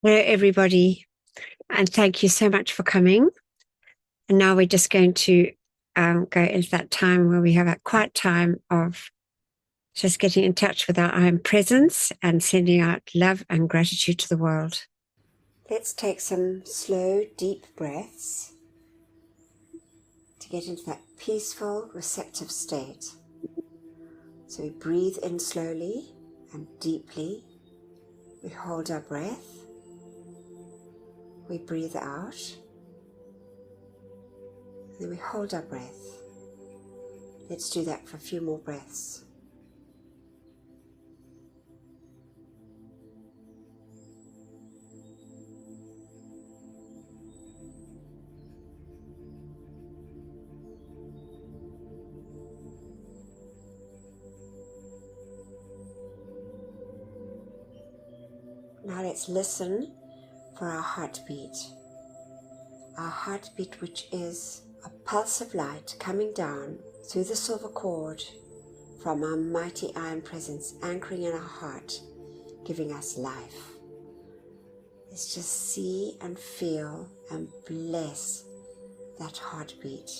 Hello, everybody, and thank you so much for coming. And now we're just going to go into that time where we have a quiet time of just getting in touch with our own presence and sending out love and gratitude to the world. Let's take some slow, deep breaths to get into that peaceful, receptive state. So we breathe in slowly and deeply. We hold our breath. We breathe out. And then we hold our breath. Let's do that for a few more breaths. Now let's listen for our heartbeat. Our heartbeat, which is a pulse of light coming down through the silver cord from our mighty iron presence, anchoring in our heart, giving us life. Let's just see and feel and bless that heartbeat.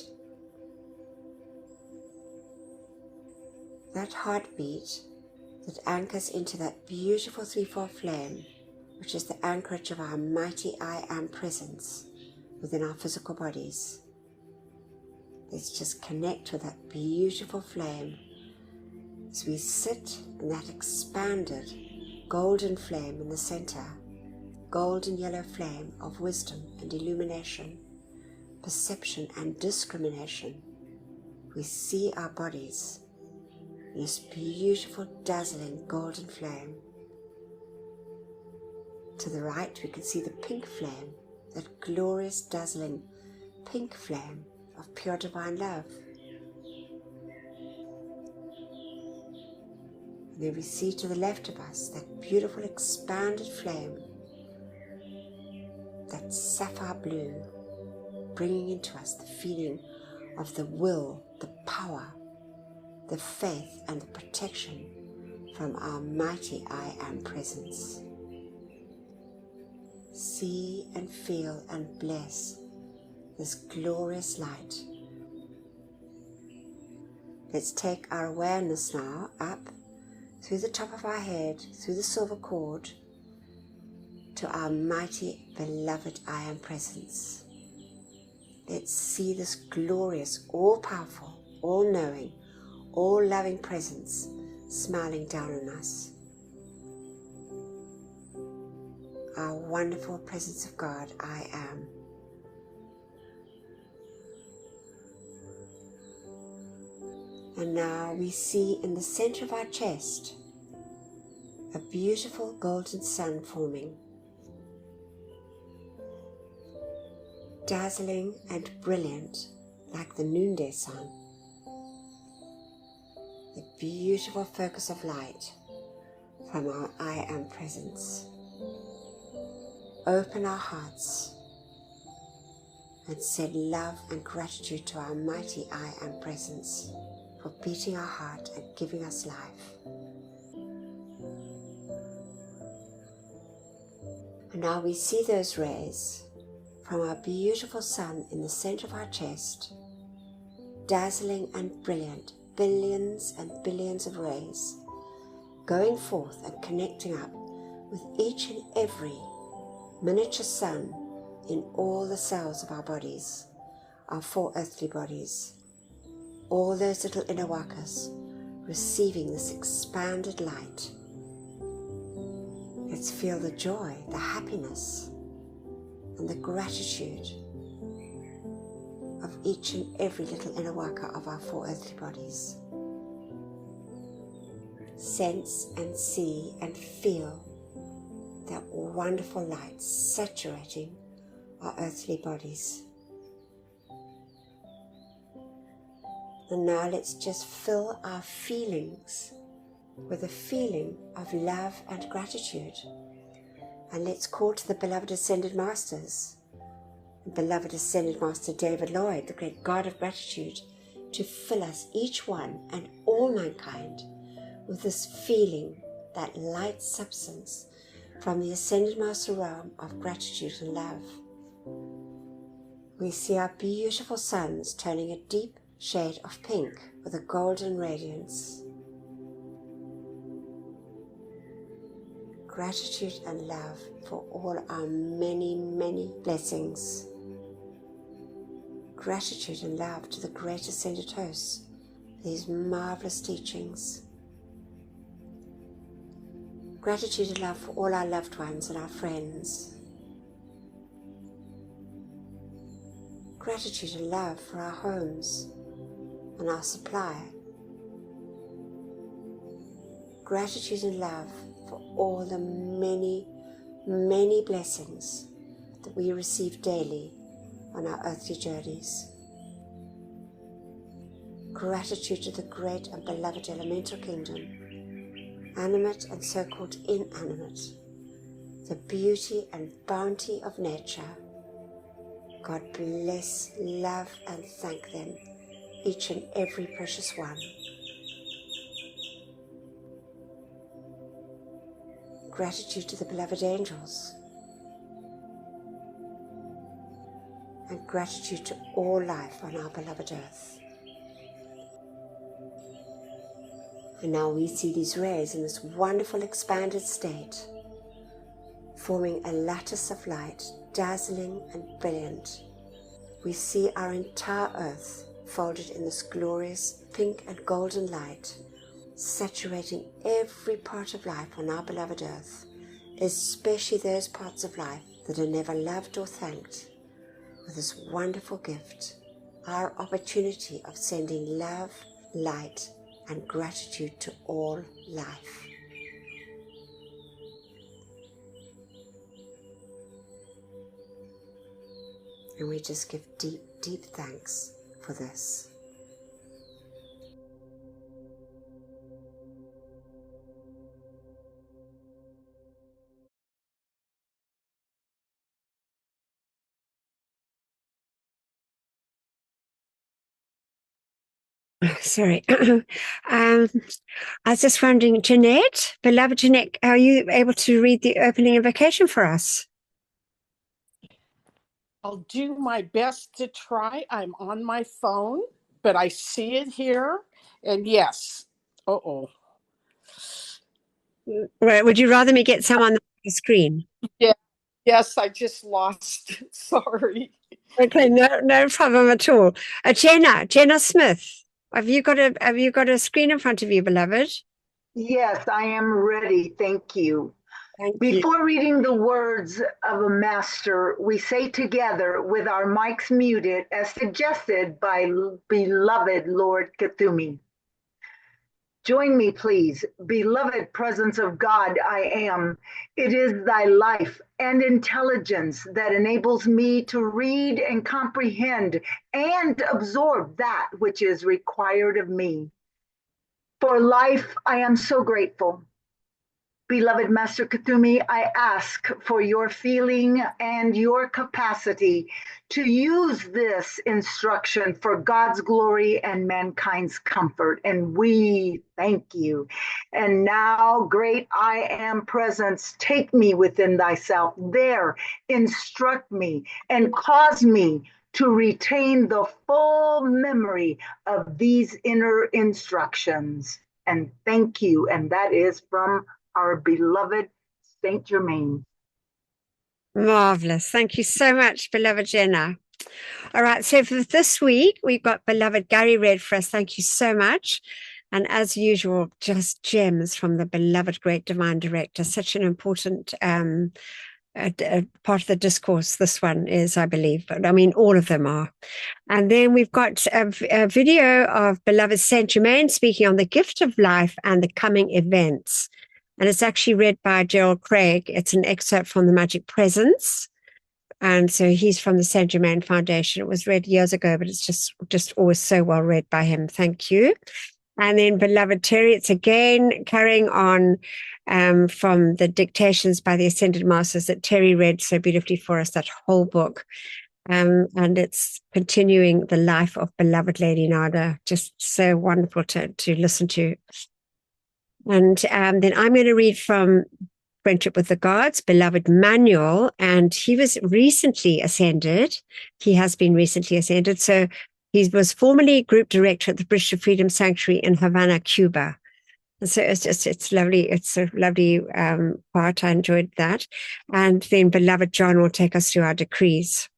That heartbeat that anchors into that beautiful threefold flame, which is the anchorage of our mighty I Am presence within our physical bodies. Let's just connect with that beautiful flame as we sit in that expanded golden flame in the center, golden yellow flame of wisdom and illumination, perception and discrimination. We see our bodies in this beautiful, dazzling golden flame. To the right, we can see the pink flame, that glorious, dazzling pink flame of pure divine love. And then we see to the left of us that beautiful, expanded flame, that sapphire blue, bringing into us the feeling of the will, the power, the faith, and the protection from our mighty I Am presence. See and feel and bless this glorious light. Let's take our awareness now up through the top of our head, through the silver cord, to our mighty, beloved I Am presence. Let's see this glorious, all-powerful, all-knowing, all-loving presence smiling down on us. Our wonderful presence of God, I Am. And now we see in the center of our chest a beautiful golden sun forming, dazzling and brilliant like the noonday sun. The beautiful focus of light from our I Am presence. Open our hearts and send love and gratitude to our mighty I Am presence for beating our heart and giving us life. And now we see those rays from our beautiful sun in the center of our chest, dazzling and brilliant, billions and billions of rays, going forth and connecting up with each and every miniature sun in all the cells of our bodies, our four earthly bodies, all those little inner wakas receiving this expanded light. Let's feel the joy, the happiness, and the gratitude of each and every little inner waka of our four earthly bodies. Sense and see and feel that wonderful light saturating our earthly bodies. And now let's just fill our feelings with a feeling of love and gratitude. And let's call to the beloved Ascended Masters, beloved Ascended Master David Lloyd, the great God of gratitude, to fill us, each one and all mankind, with this feeling, that light substance, from the Ascended Master realm of gratitude and love. We see our beautiful suns turning a deep shade of pink with a golden radiance. Gratitude and love for all our many, many blessings. Gratitude and love to the great Ascended Hosts for these marvelous teachings. Gratitude and love for all our loved ones and our friends. Gratitude and love for our homes and our supply. Gratitude and love for all the many, many blessings that we receive daily on our earthly journeys. Gratitude to the great and beloved elemental kingdom, animate and so-called inanimate, the beauty and bounty of nature. God bless, love and thank them, each and every precious one. Gratitude to the beloved angels, and gratitude to all life on our beloved earth. And now we see these rays in this wonderful expanded state, forming a lattice of light, dazzling and brilliant. We see our entire earth folded in this glorious pink and golden light, saturating every part of life on our beloved earth, especially those parts of life that are never loved or thanked, with this wonderful gift, our opportunity of sending love, light, and gratitude to all life. And we just give deep, deep thanks for this. Sorry. I was just wondering, Jeanette, beloved Jeanette, are you able to read the opening invocation for us? I'll do my best to try. I'm on my phone, but I see it here. And yes. Uh-oh. Right. Would you rather me get some on the screen? Yeah. Yes, I just lost it. Sorry. Okay, no problem at all. Jenna Smith, have you got a screen in front of you, beloved? Yes, I am ready. Thank you. Thank you. Before reading the words of a master, we say together with our mics muted as suggested by beloved Lord Cthulhu. Join me, please. Beloved presence of God, I am. It is thy life and intelligence that enables me to read and comprehend and absorb that which is required of me. For life, I am so grateful. Beloved Master Cthulhu, I ask for your feeling and your capacity to use this instruction for God's glory and mankind's comfort. And we thank you. And now, great I am presence, take me within thyself. There, instruct me and cause me to retain the full memory of these inner instructions. And thank you. And that is from our beloved Saint Germain. Marvelous. Thank you so much, beloved Jenna. All right, so for this week, we've got beloved Gary read for us. Thank you so much. And as usual, just gems from the beloved great divine director. Such an important part of the discourse. This one is, I believe, but I mean, all of them are. And then we've got a video of beloved Saint Germain speaking on the gift of life and the coming events. And it's actually read by Gerald Craig. It's an excerpt from The Magic Presence. And so he's from the Saint Germain Foundation. It was read years ago, but it's just always so well read by him. Thank you. And then beloved Terry, it's again carrying on from the dictations by the Ascended Masters that Terry read so beautifully for us, that whole book. And it's continuing the life of beloved Lady Nada. Just so wonderful to listen to. And then I'm going to read from Friendship with the Gods, beloved Manuel, and he was recently ascended. He has been recently ascended. So he was formerly group director at the British Freedom Sanctuary in Havana, Cuba. And so it's lovely. It's a lovely part. I enjoyed that. And then beloved John will take us through our decrees.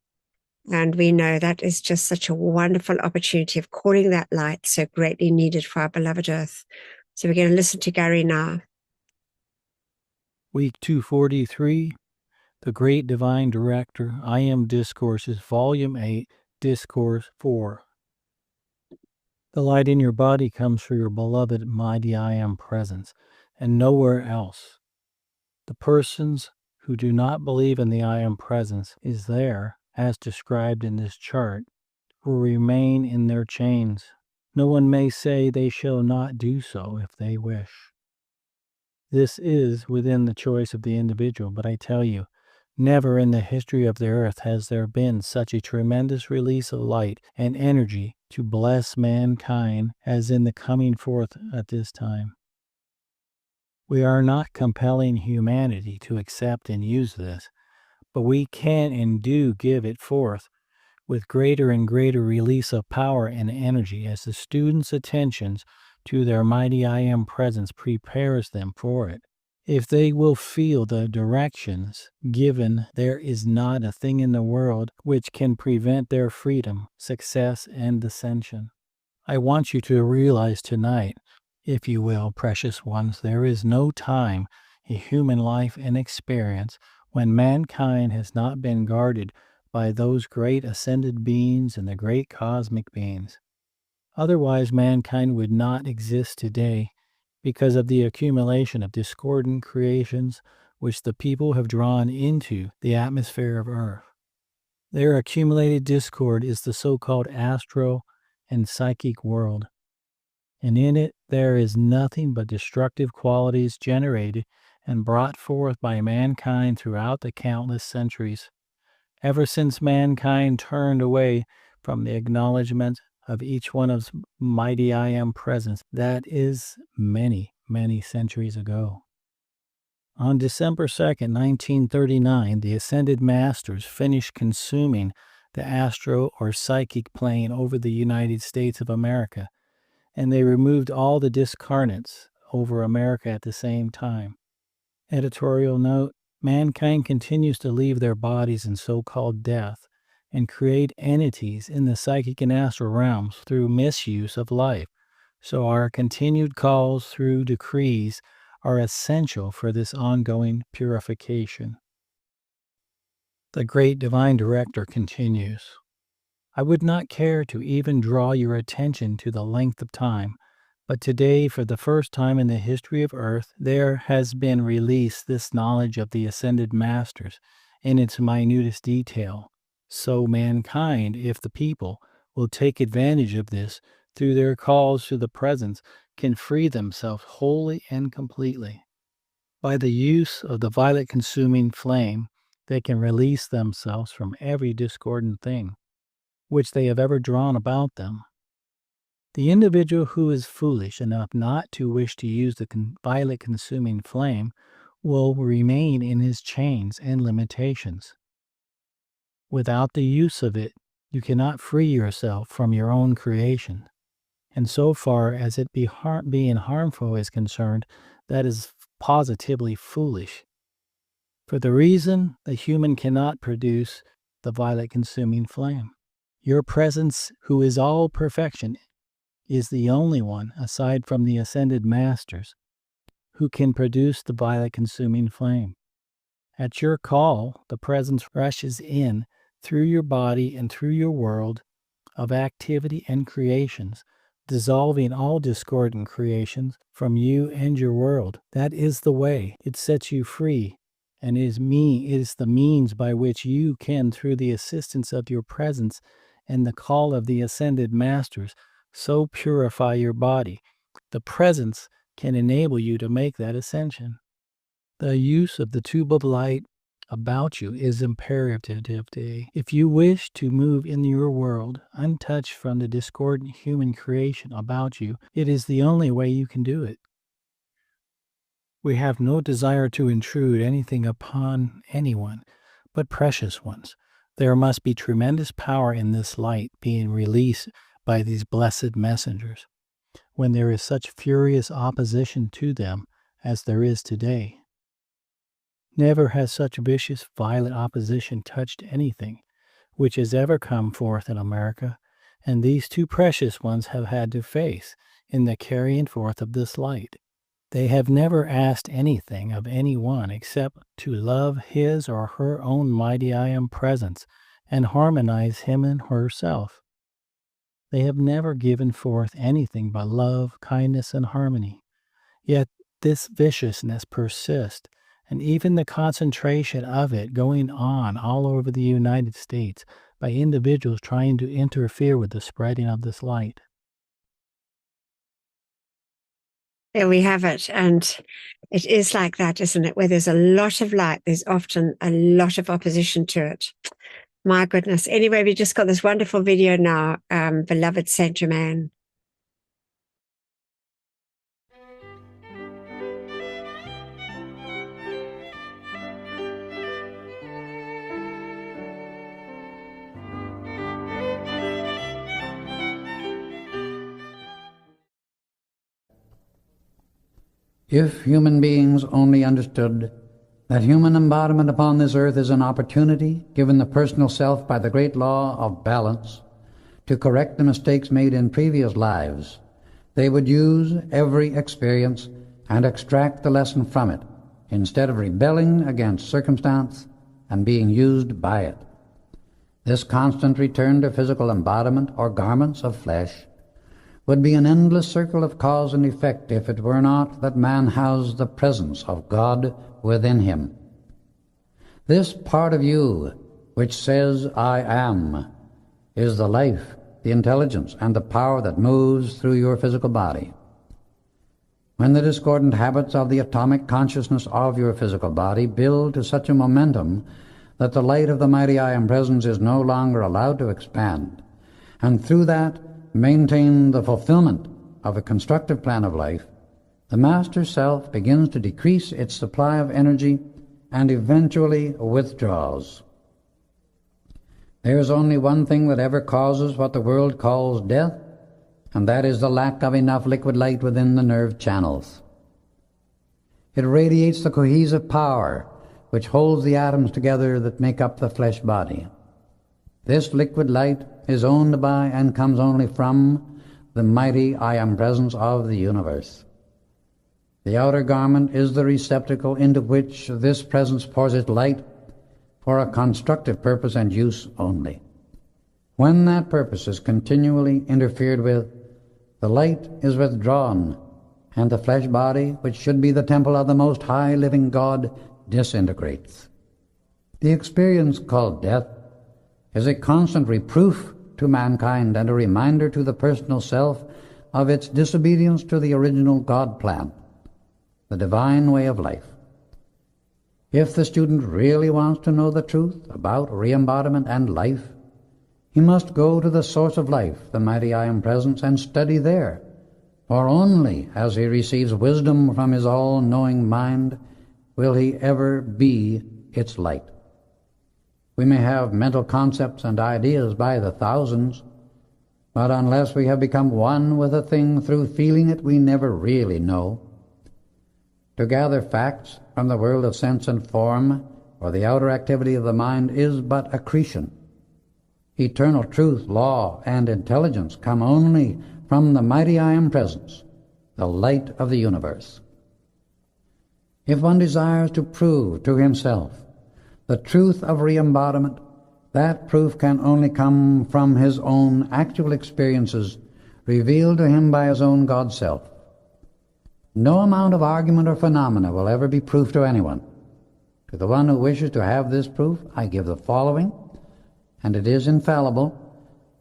And we know that is just such a wonderful opportunity of calling that light so greatly needed for our beloved earth. So we're going to listen to Gary now. Week 243, The Great Divine Director, I Am Discourses, Volume 8, Discourse 4. The light in your body comes from your beloved mighty I Am presence, and nowhere else. The persons who do not believe in the I Am presence is there, as described in this chart, will remain in their chains. No one may say they shall not do so if they wish. This is within the choice of the individual, but I tell you, never in the history of the earth has there been such a tremendous release of light and energy to bless mankind as in the coming forth at this time. We are not compelling humanity to accept and use this, but we can and do give it forth with greater and greater release of power and energy as the students' attentions to their mighty I Am presence prepares them for it. If they will feel the directions given, there is not a thing in the world which can prevent their freedom, success, and ascension. I want you to realize tonight, if you will, precious ones, there is no time in human life and experience when mankind has not been guarded by those great ascended beings and the great cosmic beings. Otherwise, mankind would not exist today because of the accumulation of discordant creations which the people have drawn into the atmosphere of Earth. Their accumulated discord is the so-called astral and psychic world, and in it there is nothing but destructive qualities generated and brought forth by mankind throughout the countless centuries. Ever since mankind turned away from the acknowledgement of each one of mighty I Am presence, that is many, many centuries ago. On December 2nd, 1939, the Ascended Masters finished consuming the astral or psychic plane over the United States of America, and they removed all the discarnates over America at the same time. Editorial note: mankind continues to leave their bodies in so-called death and create entities in the psychic and astral realms through misuse of life. So our continued calls through decrees are essential for this ongoing purification. The Great Divine Director continues. I would not care to even draw your attention to the length of time, but today, for the first time in the history of Earth, there has been released this knowledge of the Ascended Masters in its minutest detail. So mankind, if the people will take advantage of this through their calls to the presence, can free themselves wholly and completely. By the use of the violet consuming flame, they can release themselves from every discordant thing which they have ever drawn about them. The individual who is foolish enough not to wish to use the violet consuming flame will remain in his chains and limitations. Without the use of it, you cannot free yourself from your own creation. And so far as it being harmful is concerned, that is positively foolish. For the reason the human cannot produce the violet consuming flame. Your presence, who is all perfection, is the only one, aside from the Ascended Masters, who can produce the violet consuming flame. At your call, the presence rushes in through your body and through your world of activity and creations, dissolving all discordant creations from you and your world. That is the way. It sets you free, and is the means by which you can, through the assistance of your presence and the call of the Ascended Masters, so purify your body. The presence can enable you to make that ascension. The use of the tube of light about you is imperative today. If you wish to move in your world untouched from the discordant human creation about you, it is the only way you can do it. We have no desire to intrude anything upon anyone, but precious ones. There must be tremendous power in this light being released by these blessed messengers, when there is such furious opposition to them as there is today. Never has such vicious, violent opposition touched anything which has ever come forth in America, and these two precious ones have had to face in the carrying forth of this light. They have never asked anything of any one except to love his or her own mighty I Am presence and harmonize him and herself. They have never given forth anything but love, kindness, and harmony. Yet this viciousness persists, and even the concentration of it going on all over the United States by individuals trying to interfere with the spreading of this light. There we have it. And it is like that, isn't it? Where there's a lot of light, there's often a lot of opposition to it. My goodness. Anyway, we just got this wonderful video now, beloved Saint Germain. If human beings only understood that human embodiment upon this earth is an opportunity given the personal self by the great law of balance to correct the mistakes made in previous lives, they would use every experience and extract the lesson from it, instead of rebelling against circumstance and being used by it. This constant return to physical embodiment or garments of flesh would be an endless circle of cause and effect if it were not that man has the presence of God within him. This part of you which says, I am, is the life, the intelligence, and the power that moves through your physical body. When the discordant habits of the atomic consciousness of your physical body build to such a momentum that the light of the mighty I Am presence is no longer allowed to expand, and through that maintain the fulfillment of a constructive plan of life, the master self begins to decrease its supply of energy and eventually withdraws. There is only one thing that ever causes what the world calls death, and that is the lack of enough liquid light within the nerve channels. It radiates the cohesive power which holds the atoms together that make up the flesh body. This liquid light is owned by and comes only from the mighty I Am presence of the universe. The outer garment is the receptacle into which this presence pours its light for a constructive purpose and use only. When that purpose is continually interfered with, the light is withdrawn, and the flesh body, which should be the temple of the Most High living God, disintegrates. The experience called death is a constant reproof to mankind and a reminder to the personal self of its disobedience to the original God plan, the divine way of life. If the student really wants to know the truth about re-embodiment and life, he must go to the source of life, the mighty I Am presence, and study there, for only as he receives wisdom from his all-knowing mind will he ever be its light. We may have mental concepts and ideas by the thousands, but unless we have become one with a thing through feeling it, we never really know. To gather facts from the world of sense and form, or the outer activity of the mind, is but accretion. Eternal truth, law, and intelligence come only from the mighty I Am presence, the light of the universe. If one desires to prove to himself the truth of re-embodiment, that proof can only come from his own actual experiences revealed to him by his own God self. No amount of argument or phenomena will ever be proof to anyone. To the one who wishes to have this proof, I give the following, and it is infallible,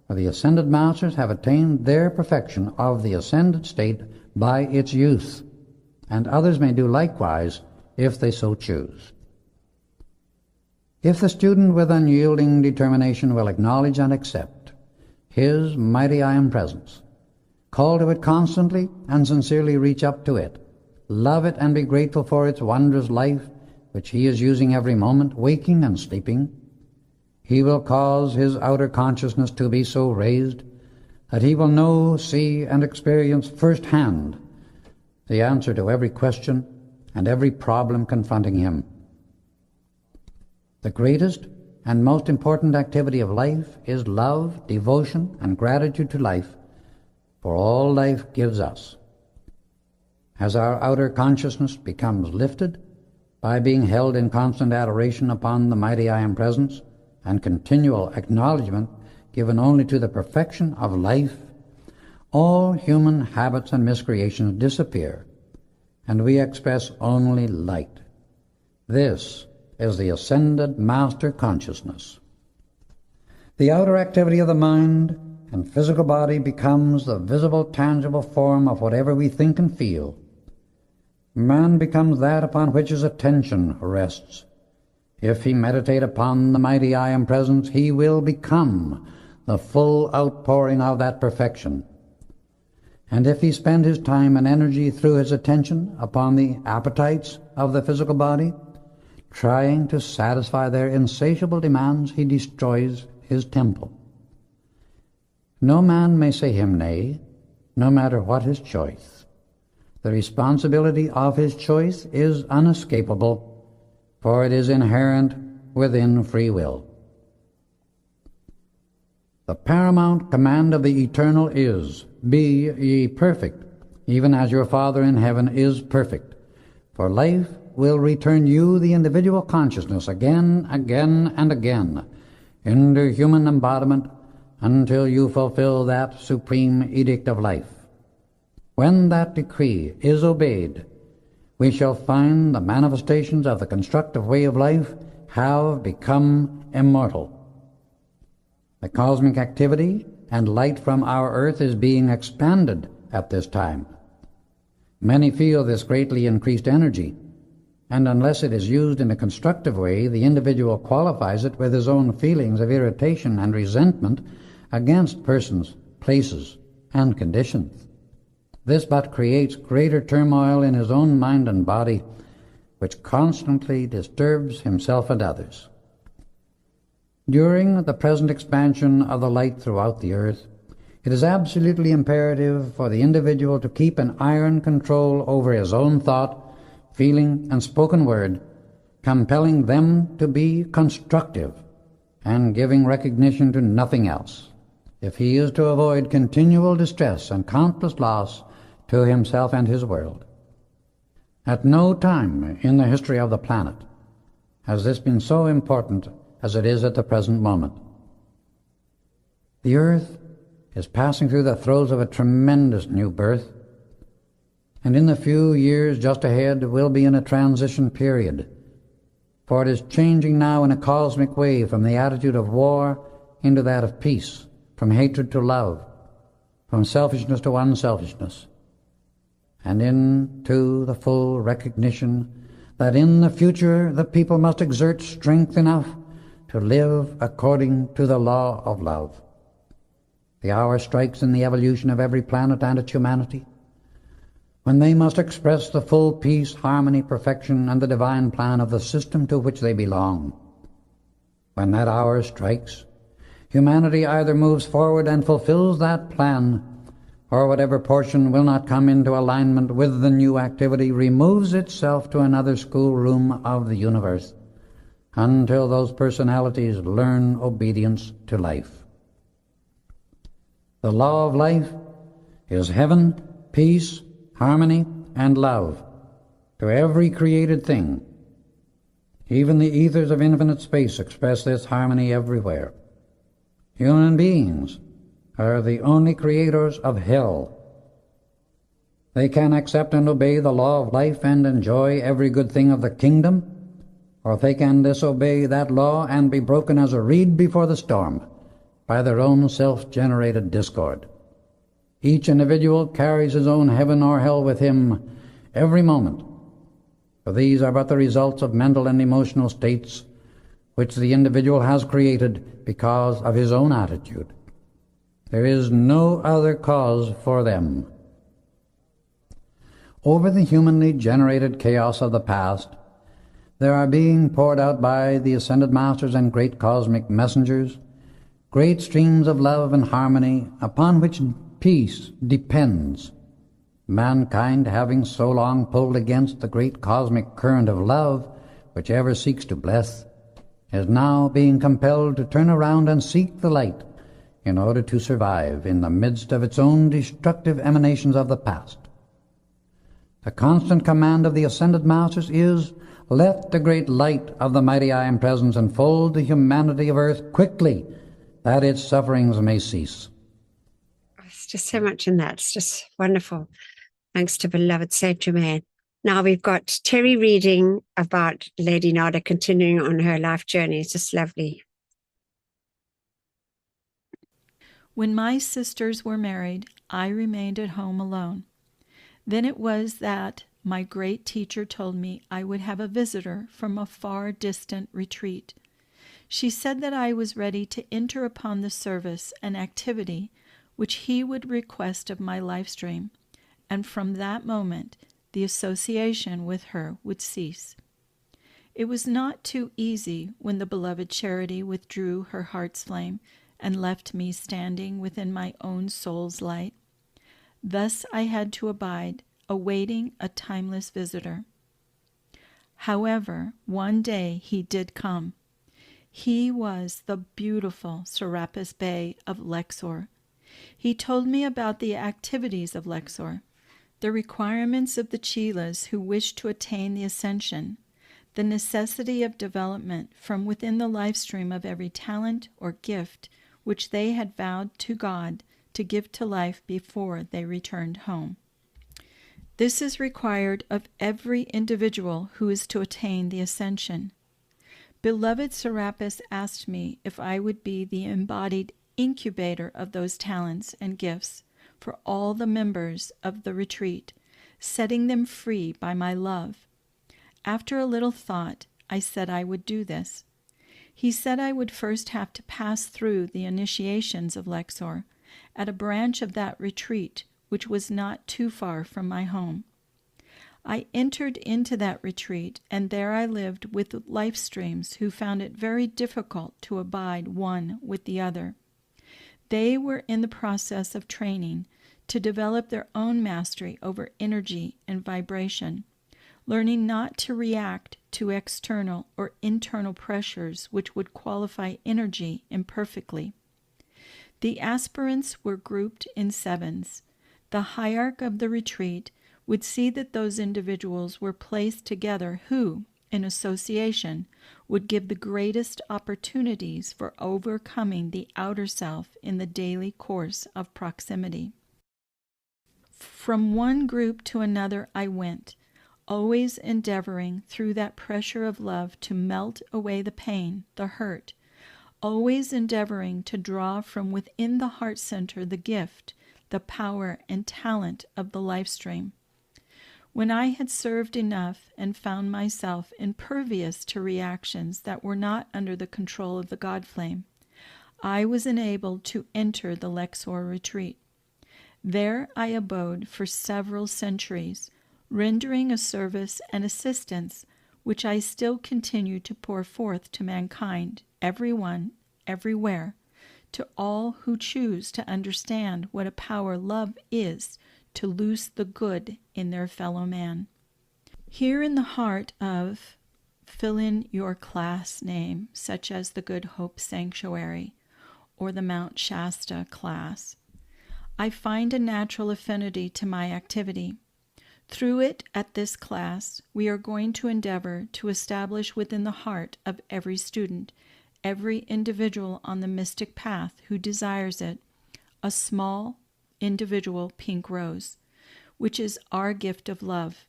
for the ascended masters have attained their perfection of the ascended state by its use, and others may do likewise if they so choose. If the student with unyielding determination will acknowledge and accept his mighty I Am presence, call to it constantly and sincerely reach up to it, love it and be grateful for its wondrous life, which he is using every moment, waking and sleeping, he will cause his outer consciousness to be so raised that he will know, see, and experience firsthand the answer to every question and every problem confronting him. The greatest and most important activity of life is love, devotion, and gratitude to life for all life gives us. As our outer consciousness becomes lifted by being held in constant adoration upon the mighty I Am Presence and continual acknowledgement given only to the perfection of life, all human habits and miscreations disappear, and we express only light. This is the ascended master consciousness. The outer activity of the mind and physical body becomes the visible, tangible form of whatever we think and feel. Man becomes that upon which his attention rests. If he meditate upon the mighty I Am Presence, he will become the full outpouring of that perfection. And if he spend his time and energy through his attention upon the appetites of the physical body, trying to satisfy their insatiable demands, he destroys his temple. No man may say him nay, no matter what his choice. The responsibility of his choice is unescapable, for it is inherent within free will. The paramount command of the Eternal is, "Be ye perfect, even as your Father in heaven is perfect." For life will return you the individual consciousness again, and again, into human embodiment until you fulfill that supreme edict of life. When that decree is obeyed, we shall find the manifestations of the constructive way of life have become immortal. The cosmic activity and light from our earth is being expanded at this time. Many feel this greatly increased energy, and unless it is used in a constructive way, the individual qualifies it with his own feelings of irritation and resentment against persons, places, and conditions. This but creates greater turmoil in his own mind and body, which constantly disturbs himself and others. During the present expansion of the light throughout the earth, it is absolutely imperative for the individual to keep an iron control over his own thought, feeling, and spoken word, compelling them to be constructive and giving recognition to nothing else, if he is to avoid continual distress and countless loss to himself and his world. At no time in the history of the planet has this been so important as it is at the present moment. The earth is passing through the throes of a tremendous new birth, and in the few years just ahead will be in a transition period, for it is changing now in a cosmic way from the attitude of war into that of peace, from hatred to love, from selfishness to unselfishness, and into the full recognition that in the future the people must exert strength enough to live according to the law of love. The hour strikes in the evolution of every planet and its humanity, when they must express the full peace, harmony, perfection, and the divine plan of the system to which they belong. When that hour strikes, humanity either moves forward and fulfills that plan, or whatever portion will not come into alignment with the new activity removes itself to another schoolroom of the universe, until those personalities learn obedience to life. The law of life is heaven, peace, harmony, and love to every created thing. Even the ethers of infinite space express this harmony everywhere. Human beings are the only creators of hell. They can accept and obey the law of life and enjoy every good thing of the kingdom, or they can disobey that law and be broken as a reed before the storm by their own self-generated discord. Each individual carries his own heaven or hell with him every moment, for these are but the results of mental and emotional states which the individual has created because of his own attitude. There is no other cause for them. over the humanly generated chaos of the past, there are being poured out by the ascended masters and great cosmic messengers great streams of love and harmony upon which peace depends. Mankind, having so long pulled against the great cosmic current of love, which ever seeks to bless, is now being compelled to turn around and seek the light in order to survive in the midst of its own destructive emanations of the past. The constant command of the ascended masters is, let the great light of the mighty I Am Presence enfold the humanity of earth quickly, that its sufferings may cease. It's just so much in that. It's just wonderful. Thanks to beloved Saint Germain. Now we've got Terry reading about Lady Nada continuing on her life journey. It's just lovely. When my sisters were married, I remained at home alone. Then it was that my great teacher told me I would have a visitor from a far distant retreat. She said that I was ready to enter upon the service and activity which he would request of my life stream, and from that moment the association with her would cease. It was not too easy when the beloved Charity withdrew her heart's flame and left me standing within my own soul's light. Thus I had to abide, awaiting a timeless visitor. However, one day he did come. He was the beautiful Serapis Bey of Lexor. He told me about the activities of Lexor, the requirements of the Chelas who wish to attain the Ascension, the necessity of development from within the life stream of every talent or gift which they had vowed to God to give to life before they returned home. This is required of every individual who is to attain the Ascension. Beloved Serapis asked me if I would be the embodied incubator of those talents and gifts for all the members of the retreat, setting them free by my love. After a little thought, I said I would do this. He said I would first have to pass through the initiations of Lexor at a branch of that retreat which was not too far from my home. I entered into that retreat, and there I lived with life streams who found it very difficult to abide one with the other. They were in the process of training to develop their own mastery over energy and vibration, learning not to react to external or internal pressures which would qualify energy imperfectly. The aspirants were grouped in sevens. The hierarch of the retreat would see that those individuals were placed together who, in association, would give the greatest opportunities for overcoming the outer self in the daily course of proximity. From one group to another I went, always endeavoring through that pressure of love to melt away the pain, the hurt, always endeavoring to draw from within the heart center the gift, the power and talent of the life stream. When I had served enough and found myself impervious to reactions that were not under the control of the God flame, I was enabled to enter the Lexor retreat. There I abode for several centuries, rendering a service and assistance which I still continue to pour forth to mankind, everyone, everywhere, to all who choose to understand what a power love is to loose the good in their fellow man. Here in the heart of, fill in your class name, such as the Good Hope Sanctuary or the Mount Shasta class, I find a natural affinity to my activity. Through it, at this class, we are going to endeavor to establish within the heart of every student, every individual on the mystic path who desires it, a small, individual pink rose, which is our gift of love.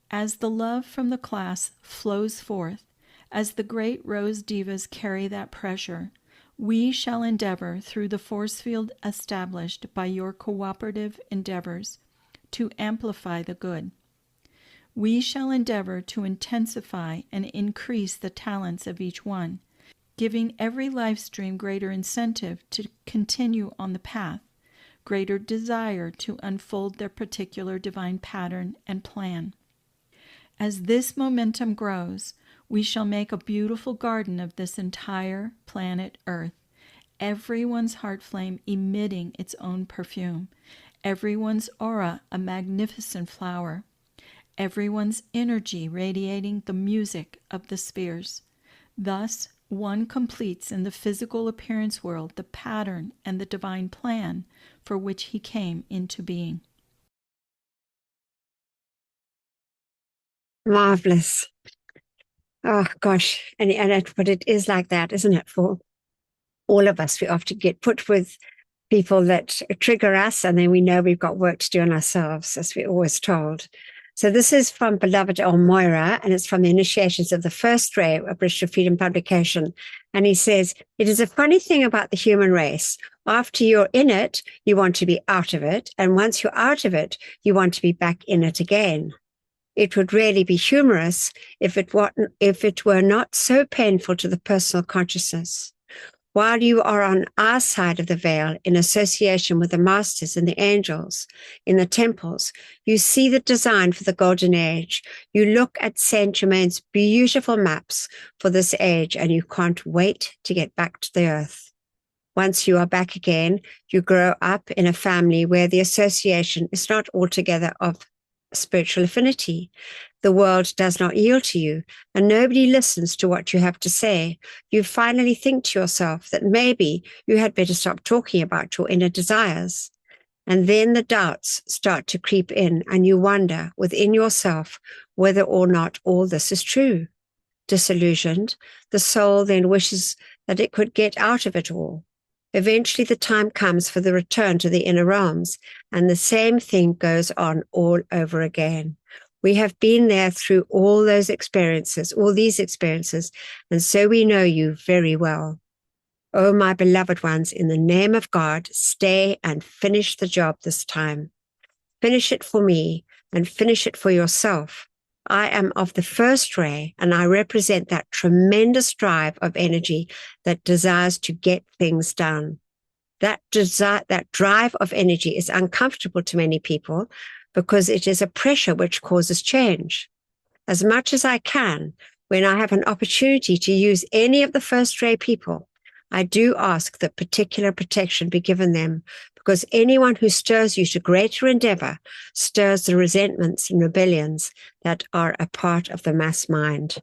As the love from the class flows forth, as the great rose divas carry that pressure, we shall endeavor through the force field established by your cooperative endeavors to amplify the good. We shall endeavor to intensify and increase the talents of each one, giving every life stream greater incentive to continue on the path, greater desire to unfold their particular divine pattern and plan. As this momentum grows, we shall make a beautiful garden of this entire planet Earth, everyone's heart flame emitting its own perfume, everyone's aura a magnificent flower, everyone's energy radiating the music of the spheres. Thus, one completes in the physical appearance world the pattern and the divine plan for which he came into being. Marvelous. Oh gosh, but it is like that, isn't it? For all of us, we often get put with people that trigger us, and then we know we've got work to do on ourselves, as we're always told. So this is from Beloved Moira, and it's from the Initiations of the First Ray, a British Freedom publication. And he says, it is a funny thing about the human race. After you're in it, you want to be out of it. And once you're out of it, you want to be back in it again. It would really be humorous if it were not so painful to the personal consciousness. While you are on our side of the veil in association with the masters and the angels in the temples, you see the design for the golden age. You look at Saint Germain's beautiful maps for this age, and you can't wait to get back to the earth. Once you are back again, you grow up in a family where the association is not altogether of spiritual affinity. The world does not yield to you, and nobody listens to what you have to say. You finally think to yourself that maybe you had better stop talking about your inner desires. And then the doubts start to creep in, and you wonder within yourself whether or not all this is true. Disillusioned, the soul then wishes that it could get out of it all. Eventually, the time comes for the return to the inner realms, and the same thing goes on all over again. We have been there through all these experiences, and so we know you very well. Oh, my beloved ones, in the name of God, stay and finish the job this time. Finish it for me and finish it for yourself. I am of the first ray, and I represent that tremendous drive of energy that desires to get things done. That drive of energy is uncomfortable to many people because it is a pressure which causes change. As much as I can, when I have an opportunity to use any of the first ray people, I do ask that particular protection be given them, because anyone who stirs you to greater endeavor stirs the resentments and rebellions that are a part of the mass mind.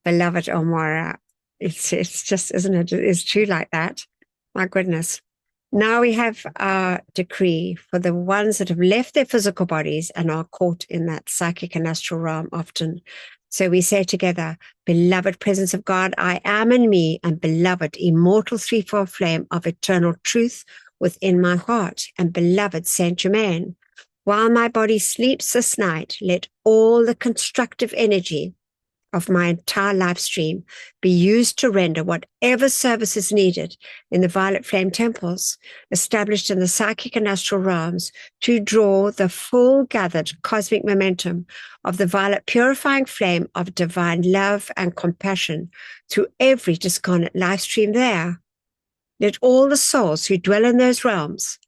Beloved Omara, it's just, isn't it? It's true like that. My goodness. Now we have our decree for the ones that have left their physical bodies and are caught in that psychic and astral realm often. So we say together, beloved presence of God, I am in me, and beloved immortal threefold flame of eternal truth within my heart, and beloved Saint Germain, while my body sleeps this night, let all the constructive energy of my entire life stream be used to render whatever service is needed in the violet flame temples established in the psychic and astral realms to draw the full gathered cosmic momentum of the violet purifying flame of divine love and compassion through every discarnate life stream there. Let all the souls who dwell in those realms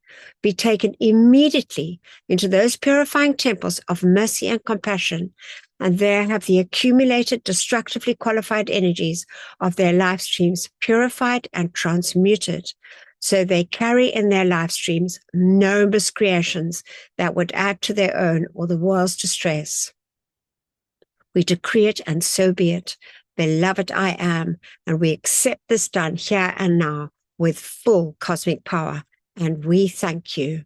be taken immediately into those purifying temples of mercy and compassion, and there have the accumulated destructively qualified energies of their life streams purified and transmuted, so they carry in their life streams no miscreations that would add to their own or the world's distress. We decree it, and so be it. Beloved I am, and we accept this done here and now with full cosmic power, and we thank you.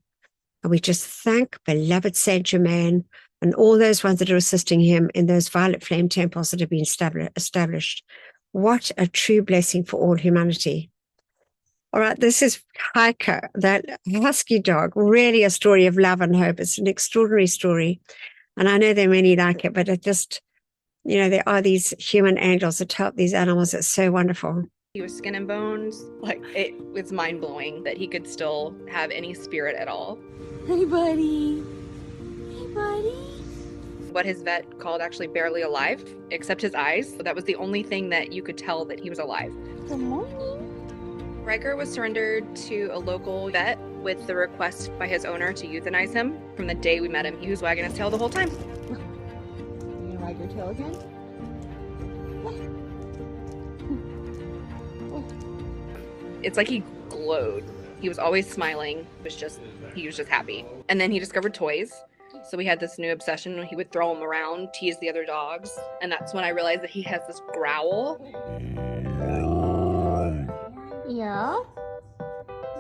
And we just thank beloved Saint Germain and all those ones that are assisting him in those violet flame temples that have been established. What a true blessing for all humanity. All right, this is Hiker, that husky dog, really a story of love and hope. It's an extraordinary story. And I know there are many like it, but it just, there are these human angels that help these animals. It's so wonderful. He was skin and bones. It was mind-blowing that he could still have any spirit at all. Hey, buddy. Hey, buddy. What his vet called actually barely alive, except his eyes. So that was the only thing that you could tell that he was alive. Good morning. Riker was surrendered to a local vet with the request by his owner to euthanize him. From the day we met him, he was wagging his tail the whole time. You gonna wag your tail again? It's like he glowed. He was always smiling. He was just happy. And then he discovered toys. So we had this new obsession when he would throw them around, tease the other dogs. And that's when I realized that he has this growl. Yeah?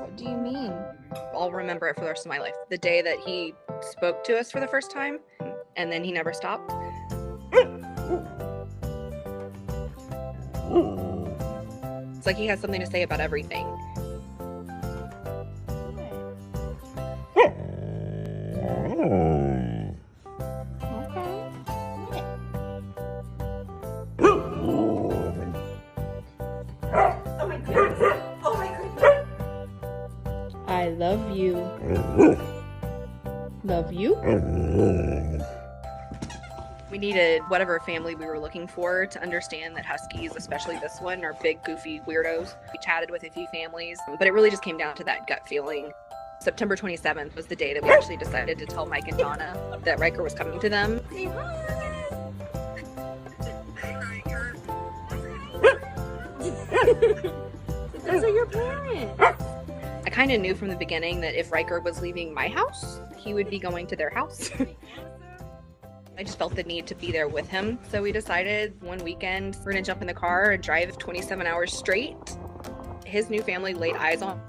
What do you mean? I'll remember it for the rest of my life. The day that he spoke to us for the first time, and then he never stopped. It's like he has something to say about everything. I love you. Love you? We needed whatever family we were looking for to understand that Huskies, especially this one, are big, goofy weirdos. We chatted with a few families, but it really just came down to that gut feeling. September 27th was the day that we actually decided to tell Mike and Donna that Riker was coming to them. Those are your parents. I kind of knew from the beginning that if Riker was leaving my house, he would be going to their house. I just felt the need to be there with him. So we decided one weekend we're gonna jump in the car and drive 27 hours straight. His new family laid eyes on him.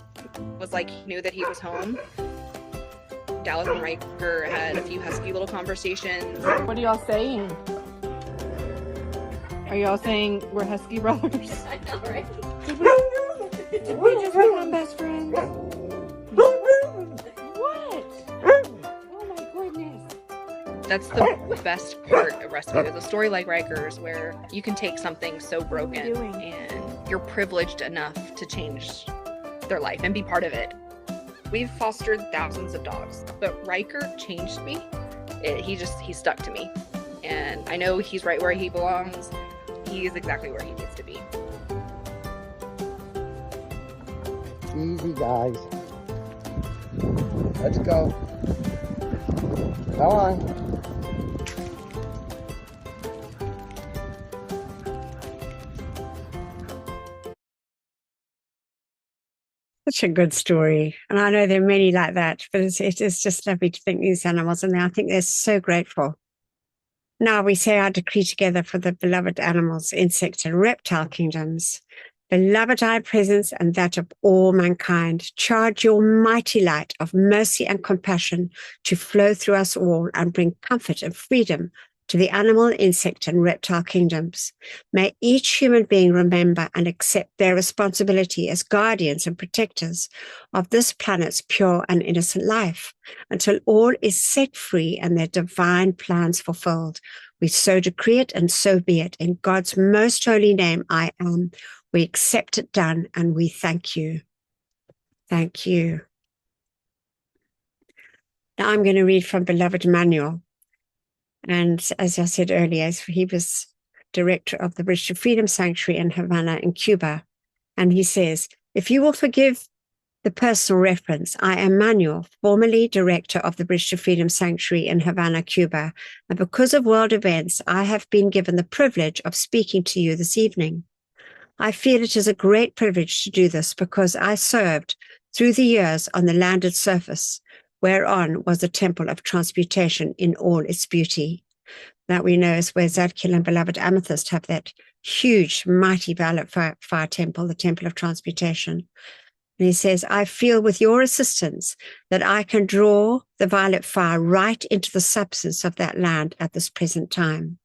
It was like he knew that he was home. Dallas and Riker had a few husky little conversations. What are y'all saying? Are y'all saying we're husky brothers? I know, right? Did we just become best friends? What? Oh my goodness. That's the best part of rescue, is a story like Riker's where you can take something so broken and you're privileged enough to change their life and be part of it. We've fostered thousands of dogs, but Riker changed me. He stuck to me. And I know he's right where he belongs. He is exactly where he needs to be. Easy, guys. Let's go. Come on. Such a good story. And I know there are many like that, but it is just lovely to think these animals, and I think they're so grateful. Now we say our decree together for the beloved animals, insect and reptile kingdoms. Beloved Thy presence and that of all mankind, charge your mighty light of mercy and compassion to flow through us all and bring comfort and freedom to the animal, insect, and reptile kingdoms. May each human being remember and accept their responsibility as guardians and protectors of this planet's pure and innocent life until all is set free and their divine plans fulfilled. We so decree it, and so be it. In God's most holy name, I am. We accept it done, and we thank you. Thank you. Now I'm going to read from Beloved Manual. And as I said earlier, he was director of the Bridge to Freedom Sanctuary in Havana in Cuba. And he says, if you will forgive the personal reference, I am Manuel, formerly director of the Bridge to Freedom Sanctuary in Havana, Cuba. And because of world events, I have been given the privilege of speaking to you this evening. I feel it is a great privilege to do this because I served through the years on the landed surface, whereon was the temple of transmutation in all its beauty. That we know is where Zadkiel and Beloved Amethyst have that huge, mighty violet fire temple, the temple of transmutation. And he says, I feel with your assistance that I can draw the violet fire right into the substance of that land at this present time.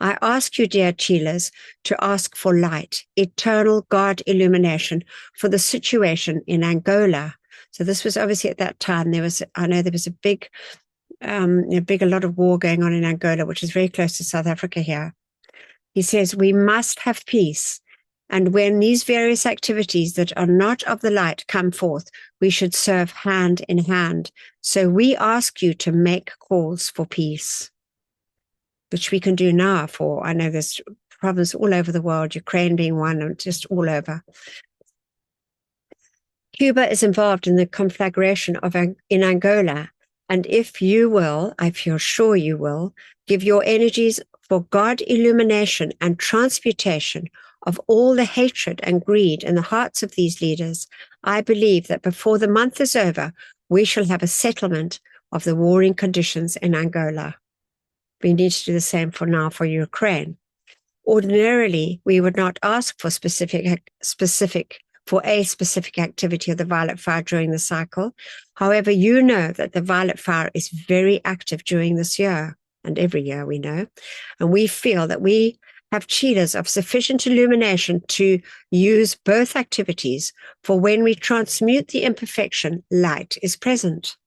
I ask you, dear Chilas, to ask for light, eternal God illumination for the situation in Angola. So this was obviously at that time, there was a lot of war going on in Angola, which is very close to South Africa here. He says, we must have peace. And when these various activities that are not of the light come forth, we should serve hand in hand. So we ask you to make calls for peace, which we can do now for, I know there's problems all over the world, Ukraine being one, and just all over. Cuba is involved in the conflagration in Angola, and if you will, I feel sure you will, give your energies for God illumination and transmutation of all the hatred and greed in the hearts of these leaders, I believe that before the month is over, we shall have a settlement of the warring conditions in Angola. We need to do the same for now for Ukraine. Ordinarily, we would not ask for a specific activity of the violet fire during the cycle. However, you know that the violet fire is very active during this year, and every year we know, and we feel that we have chelas of sufficient illumination to use both activities, for when we transmute the imperfection, light is present.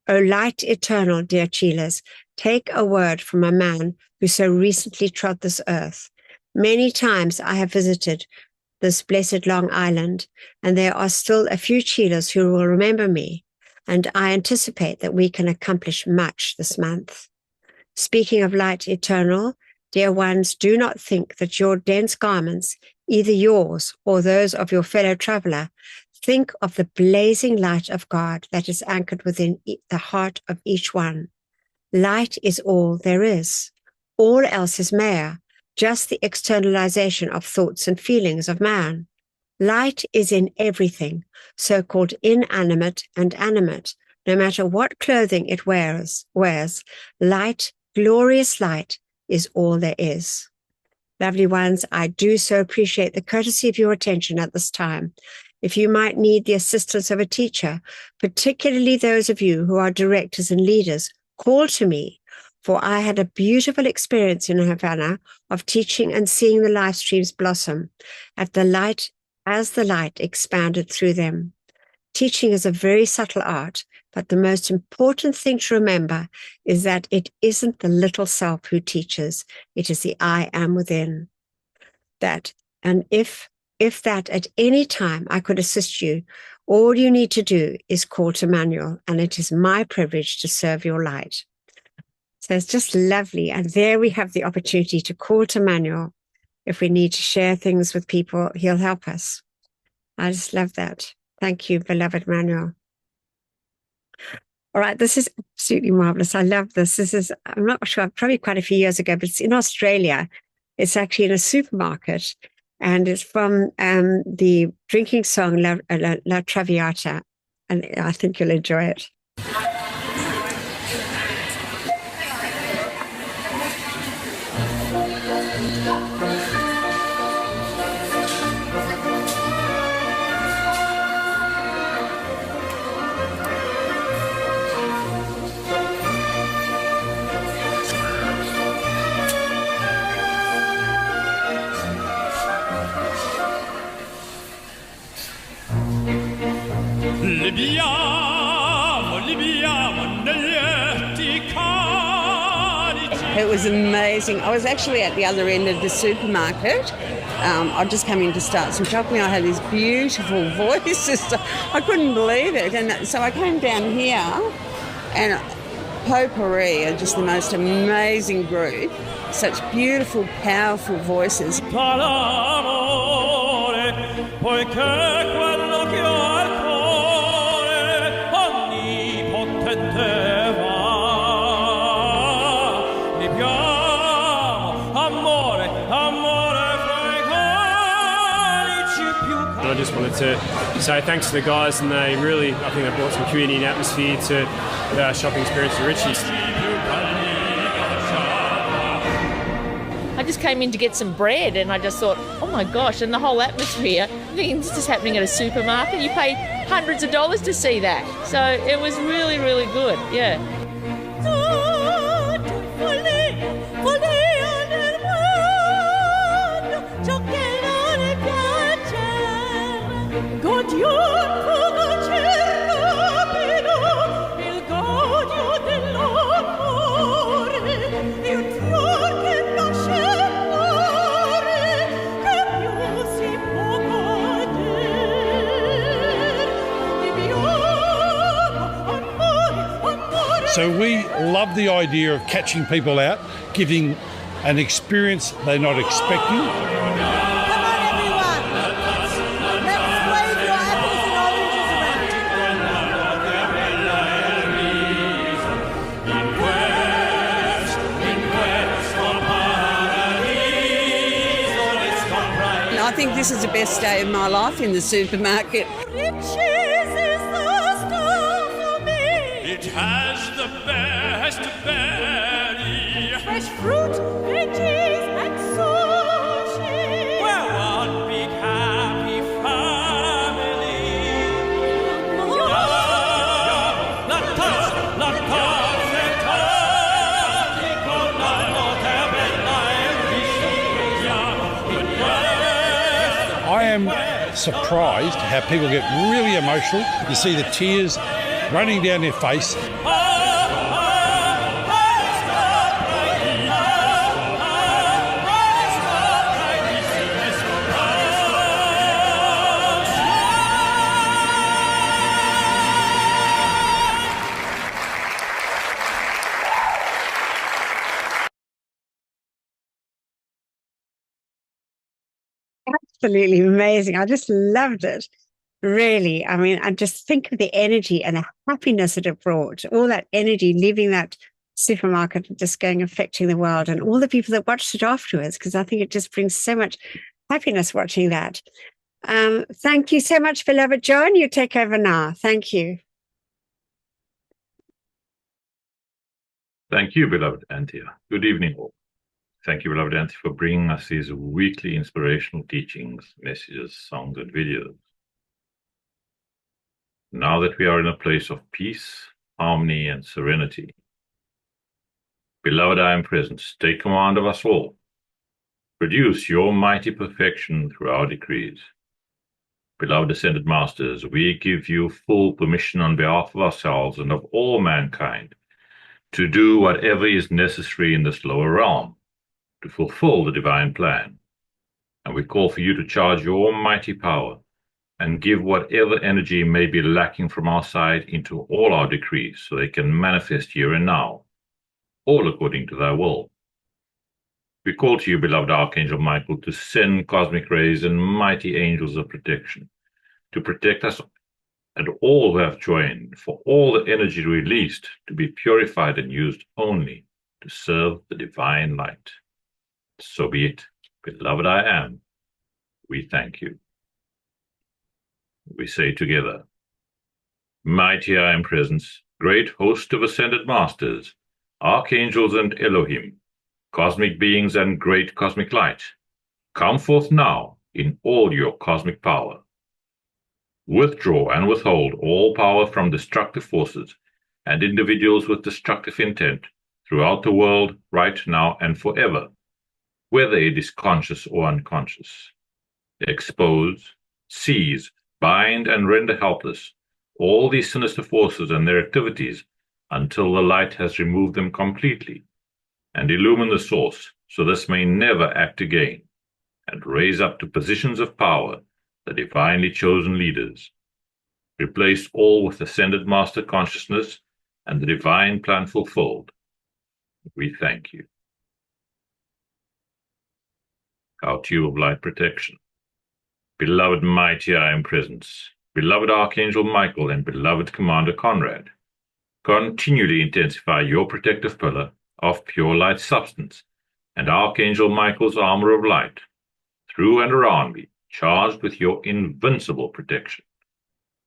O light eternal, dear chelas, take a word from a man who so recently trod this earth. Many times I have visited this blessed Long Island, and there are still a few chelas who will remember me, and I anticipate that we can accomplish much this month. Speaking of light eternal, dear ones, do not think that your dense garments, either yours or those of your fellow traveler, think of the blazing light of God that is anchored within the heart of each one. Light is all there is. All else is mere, just the externalization of thoughts and feelings of man. Light is in everything, so-called inanimate and animate. No matter what clothing it wears, light, glorious light, is all there is. Lovely ones, I do so appreciate the courtesy of your attention at this time. If you might need the assistance of a teacher, particularly those of you who are directors and leaders, call to me, for I had a beautiful experience in Havana of teaching and seeing the life streams blossom as the light expanded through them. Teaching is a very subtle art, but the most important thing to remember is that it isn't the little self who teaches, it is the I am within. And if that at any time I could assist you, all you need to do is call to Manuel, and it is my privilege to serve your light. So it's just lovely. And there we have the opportunity to call to Manuel. If we need to share things with people, he'll help us. I just love that. Thank you, beloved Manuel. All right, this is absolutely marvelous. I love this. I'm not sure, probably quite a few years ago, but it's in Australia. It's actually in a supermarket, and it's from the drinking song La Traviata, and I think you'll enjoy it. It was amazing. I was actually at the other end of the supermarket. I'd just come in to start some shopping. I had these beautiful voices. I couldn't believe it. And so I came down here, and Potpourri are just the most amazing group. Such beautiful, powerful voices. I just wanted to say thanks to the guys, and I think they brought some community and atmosphere to the shopping experience at Richie's. I just came in to get some bread, and I just thought, oh my gosh, and the whole atmosphere, I think this is happening at a supermarket. You pay hundreds of dollars to see that. So it was really, really good, yeah. So we love the idea of catching people out, giving an experience they're not expecting. Come on, everyone. Let's wave your apples and I think this is the best day of my life in the supermarket. It has the best berry, fresh fruit, veggies, and sushi. We're one big happy family. Not perfect, not I am surprised how people get really emotional. You see the tears running down their face. Absolutely amazing. I just loved it. Really. I mean, I just think of the energy and the happiness that it brought, all that energy leaving that supermarket and just going affecting the world, and all the people that watched it afterwards, because I think it just brings so much happiness watching that. Thank you so much, beloved John. You take over now. Thank you. Thank you, beloved Antia. Good evening, all. Thank you, beloved Antia, for bringing us these weekly inspirational teachings, messages, songs, and videos. Now that we are in a place of peace, harmony, and serenity, beloved I am presence, take command of us all. Produce your mighty perfection through our decrees. Beloved Ascended Masters, we give you full permission on behalf of ourselves and of all mankind to do whatever is necessary in this lower realm to fulfill the divine plan. And we call for you to charge your mighty power and give whatever energy may be lacking from our side into all our decrees so they can manifest here and now, all according to thy will. We call to you, beloved Archangel Michael, to send cosmic rays and mighty angels of protection to protect us and all who have joined, for all the energy released to be purified and used only to serve the divine light. So be it, beloved I am. We thank you. We say together, mighty I am presence, great host of ascended masters, archangels and Elohim, cosmic beings and great cosmic light, come forth now in all your cosmic power. Withdraw and withhold all power from destructive forces and individuals with destructive intent throughout the world, right now and forever, whether it is conscious or unconscious. Expose, seize, bind, and render helpless all these sinister forces and their activities until the light has removed them completely, and illumine the source so this may never act again, and raise up to positions of power the divinely chosen leaders. Replace all with ascended master consciousness and the divine plan fulfilled. We thank you. Our tube of light protection. Beloved mighty I am presence, beloved Archangel Michael and beloved Commander Conrad, continually intensify your protective pillar of pure light substance and Archangel Michael's armor of light through and around me, charged with your invincible protection,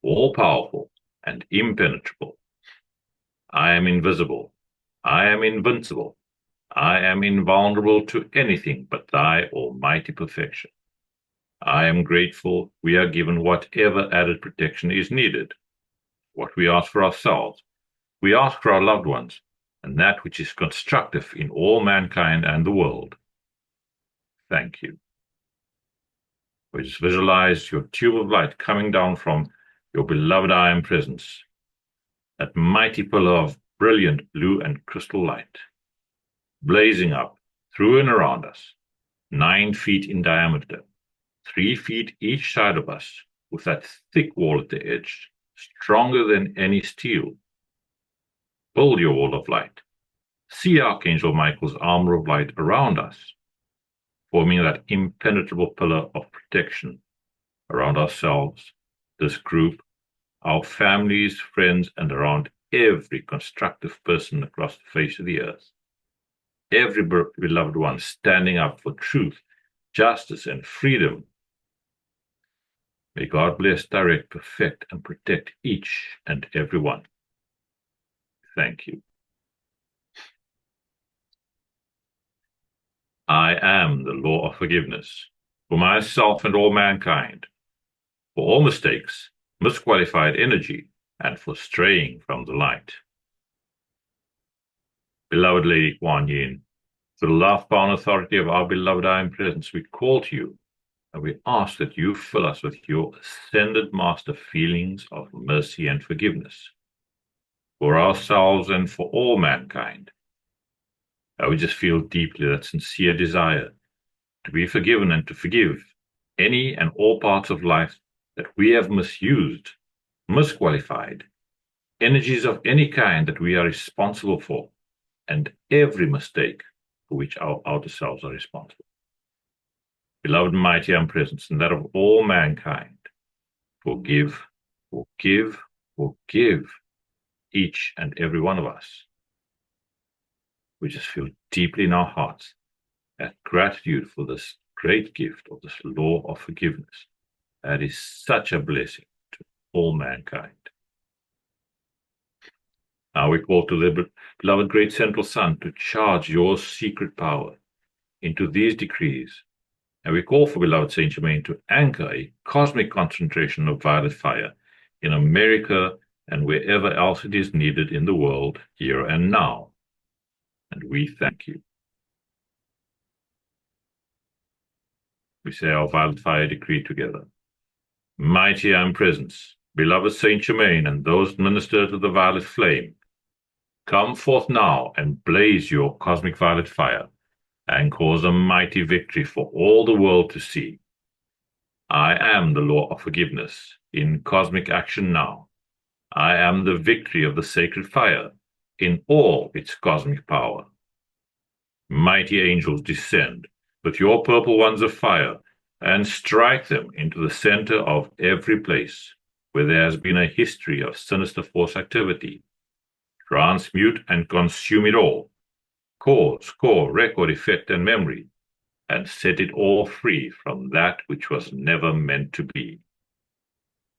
all-powerful and impenetrable. I am invisible. I am invincible. I am invulnerable to anything but thy almighty perfection. I am grateful we are given whatever added protection is needed. What we ask for ourselves, we ask for our loved ones, and that which is constructive in all mankind and the world. Thank you. We just visualize your tube of light coming down from your beloved I am presence, that mighty pillar of brilliant blue and crystal light, blazing up through and around us, 9 feet in diameter, 3 feet each side of us, with that thick wall at the edge, stronger than any steel. Build your wall of light. See Archangel Michael's armor of light around us, forming that impenetrable pillar of protection around ourselves, this group, our families, friends, and around every constructive person across the face of the earth. Every beloved one standing up for truth, justice, and freedom May God bless, direct, perfect, and protect each and every one. Thank you. I am the law of forgiveness for myself and all mankind, for all mistakes, misqualified energy, and for straying from the light. Beloved Lady Kuan Yin, through the love, power, and authority of our beloved I Am Presence, we call to you, and we ask that you fill us with your ascended master feelings of mercy and forgiveness for ourselves and for all mankind. I would just feel deeply that sincere desire to be forgiven and to forgive any and all parts of life that we have misused, misqualified, energies of any kind that we are responsible for, and every mistake for which our outer selves are responsible. Beloved mighty I Am Presence, and that of all mankind, forgive, forgive, forgive each and every one of us. We just feel deeply in our hearts that gratitude for this great gift of this law of forgiveness. That is such a blessing to all mankind. Now we call to the beloved great central sun to charge your secret power into these decrees. And we call for beloved Saint Germain to anchor a cosmic concentration of violet fire in America and wherever else it is needed in the world, here and now. And we thank you. We say our violet fire decree together. Mighty I Am Presence, beloved Saint Germain, and those ministered to the violet flame, come forth now and blaze your cosmic violet fire, and cause a mighty victory for all the world to see. I am the law of forgiveness in cosmic action now. I am the victory of the sacred fire in all its cosmic power. Mighty angels, descend with your purple ones of fire and strike them into the center of every place where there has been a history of sinister force activity. Transmute and consume it all, cause, core, record, effect, and memory, and set it all free from that which was never meant to be.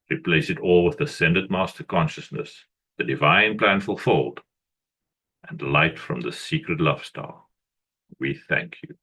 Replace it all with ascended master consciousness, the divine plan fulfilled, and light from the secret love star. We thank you.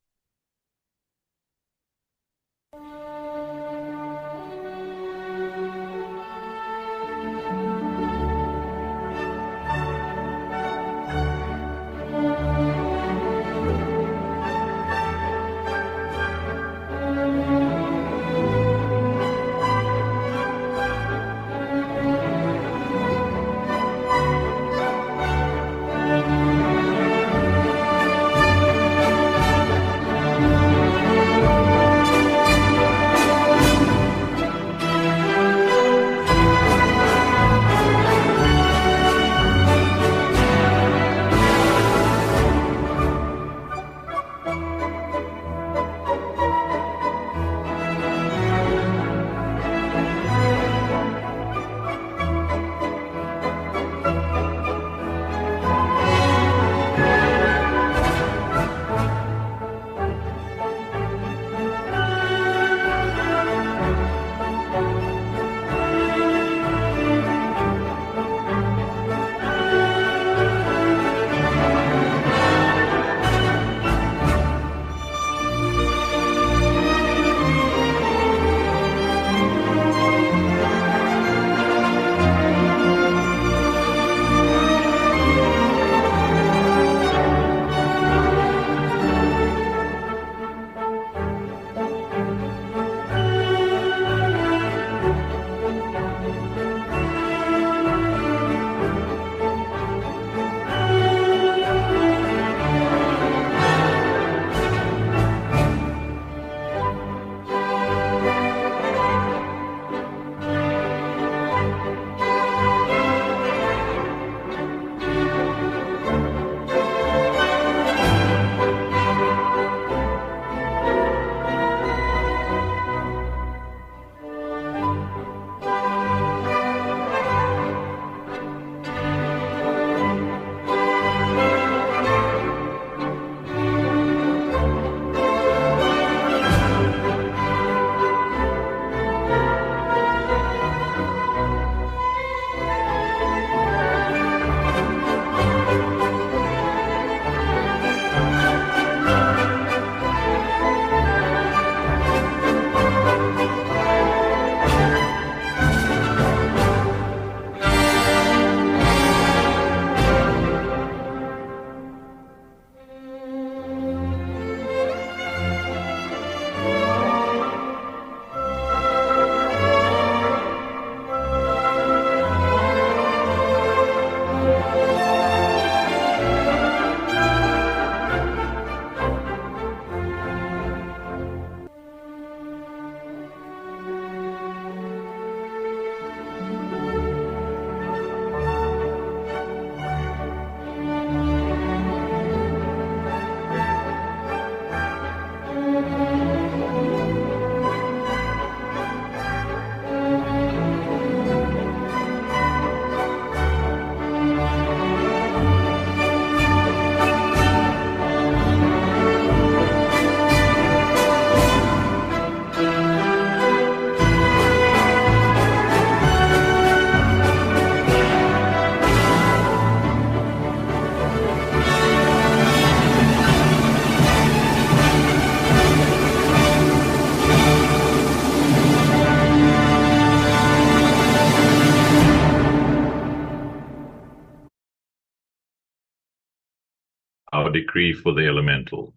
decree for the elementals.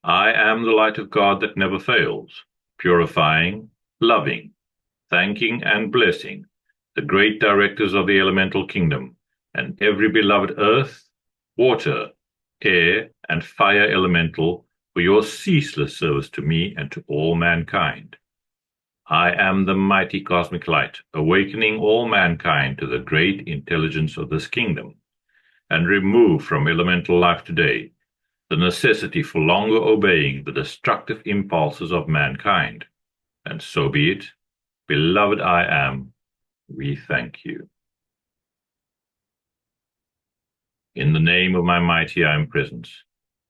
I am the light of God that never fails, purifying, loving, thanking, and blessing the great directors of the elemental kingdom and every beloved earth, water, air, and fire elemental for your ceaseless service to me and to all mankind. I am the mighty cosmic light, awakening all mankind to the great intelligence of this kingdom, and remove from elemental life today the necessity for longer obeying the destructive impulses of mankind. And so be it. Beloved I am, we thank you. In the name of my mighty I am presence,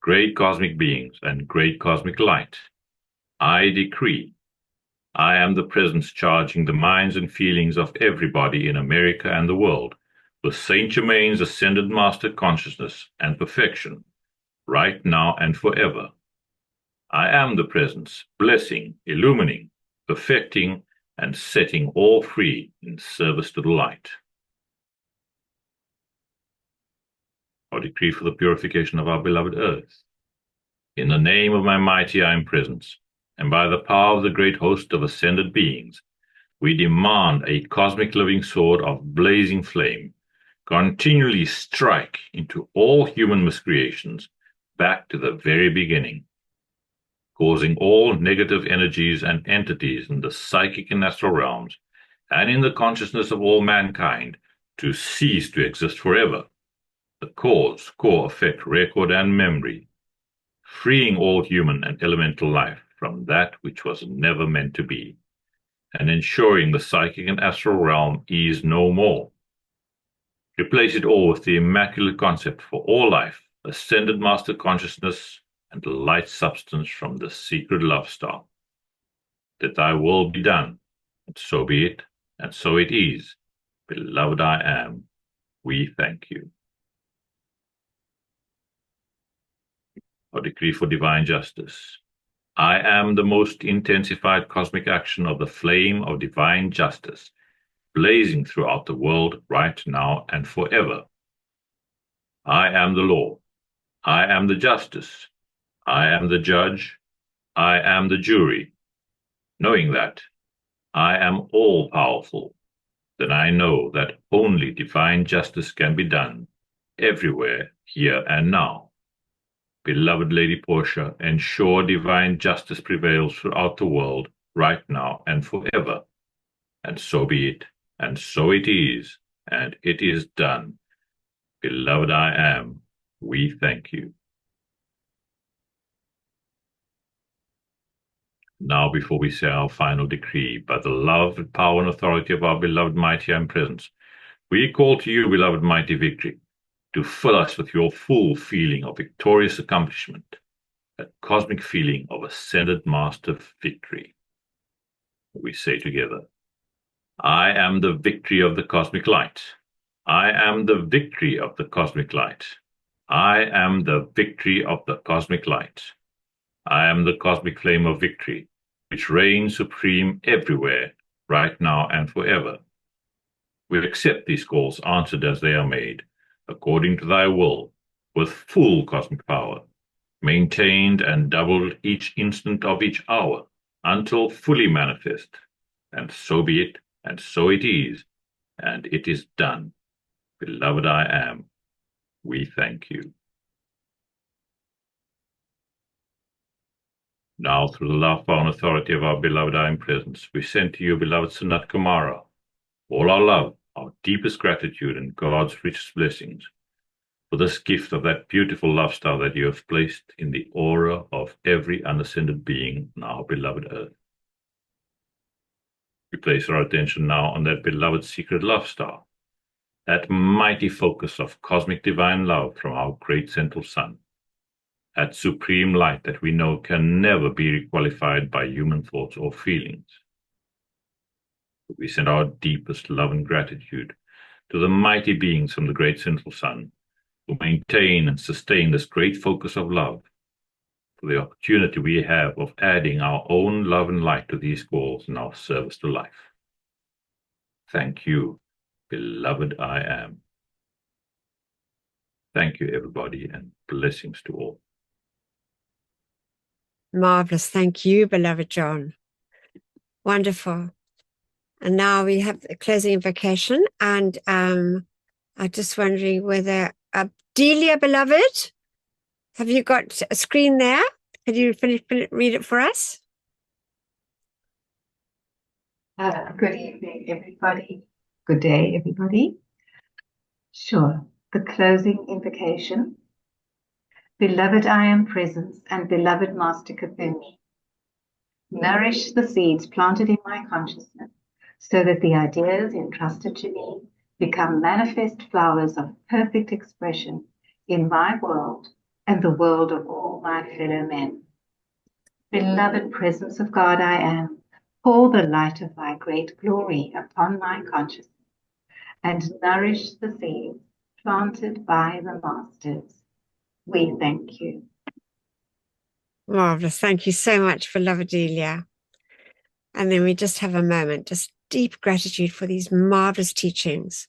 great cosmic beings and great cosmic light, I decree I am the presence charging the minds and feelings of everybody in America and the world with Saint Germain's ascended master consciousness and perfection, right now and forever. I am the presence, blessing, illumining, perfecting, and setting all free in service to the light. I decree for the purification of our beloved earth. In the name of my mighty I am presence, and by the power of the great host of ascended beings, we demand a cosmic living sword of blazing flame, continually strike into all human miscreations back to the very beginning, causing all negative energies and entities in the psychic and astral realms, and in the consciousness of all mankind, to cease to exist forever, the cause, core, effect, record, and memory, freeing all human and elemental life from that which was never meant to be, and ensuring the psychic and astral realm is no more. Replace it all with the immaculate concept for all life, ascended master consciousness, and light substance from the secret love star. That thy will be done, and so be it, and so it is. Beloved I am, we thank you. I decree for divine justice. I am the most intensified cosmic action of the flame of divine justice, blazing throughout the world right now and forever. I am the law. I am the justice. I am the judge. I am the jury. Knowing that I am all-powerful, then I know that only divine justice can be done, everywhere, here and now. Beloved Lady Portia, ensure divine justice prevails throughout the world, right now and forever. And so be it, and so it is, and it is done. Beloved I am, we thank you. Now, before we say our final decree, by the love, power, and authority of our beloved mighty I am presence, we call to you, beloved mighty victory, to fill us with your full feeling of victorious accomplishment, that cosmic feeling of ascended master victory. We say together, I am the victory of the cosmic light. I am the victory of the cosmic light. I am the victory of the cosmic light. I am the cosmic flame of victory, which reigns supreme everywhere, right now and forever. We accept these calls answered as they are made, according to thy will, with full cosmic power, maintained and doubled each instant of each hour, until fully manifest. And so be it, and so it is, and it is done. Beloved I am, we thank you. Now, through the love, power, and authority of our beloved I am presence, we send to you, beloved Sanat Kumara, all our love, our deepest gratitude, and God's richest blessings for this gift of that beautiful love star that you have placed in the aura of every unascended being on our beloved earth. We place our attention now on that beloved secret love star, that mighty focus of cosmic divine love from our great central sun, that supreme light that we know can never be requalified by human thoughts or feelings. We send our deepest love and gratitude to the mighty beings from the great central sun who maintain and sustain this great focus of love, for the opportunity we have of adding our own love and light to these calls in our service to life. Thank you, beloved I am. Thank you, everybody, and blessings to all. Marvelous. Thank you, beloved John. Wonderful. And now we have the closing invocation. And I'm just wondering whether, Delia, beloved, have you got a screen there? Could you read it for us? Good evening, everybody. Good day, everybody. Sure. The closing invocation. Beloved I am presence and beloved Master Kathumi, nourish the seeds planted in my consciousness so that the ideas entrusted to me become manifest flowers of perfect expression in my world and the world of all my fellow men. Beloved presence of God I am, pour the light of thy great glory upon my consciousness and nourish the seeds planted by the masters. We thank you. Marvelous. Thank you so much, beloved Delia. And then we just have a moment, just deep gratitude for these marvelous teachings,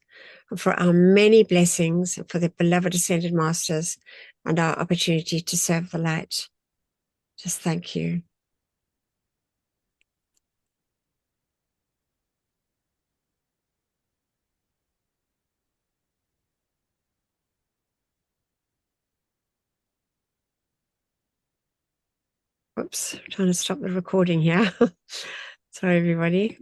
and for our many blessings, and for the beloved Ascended Masters and our opportunity to serve the light. Just thank you. Oops, I'm trying to stop the recording here. Sorry, everybody.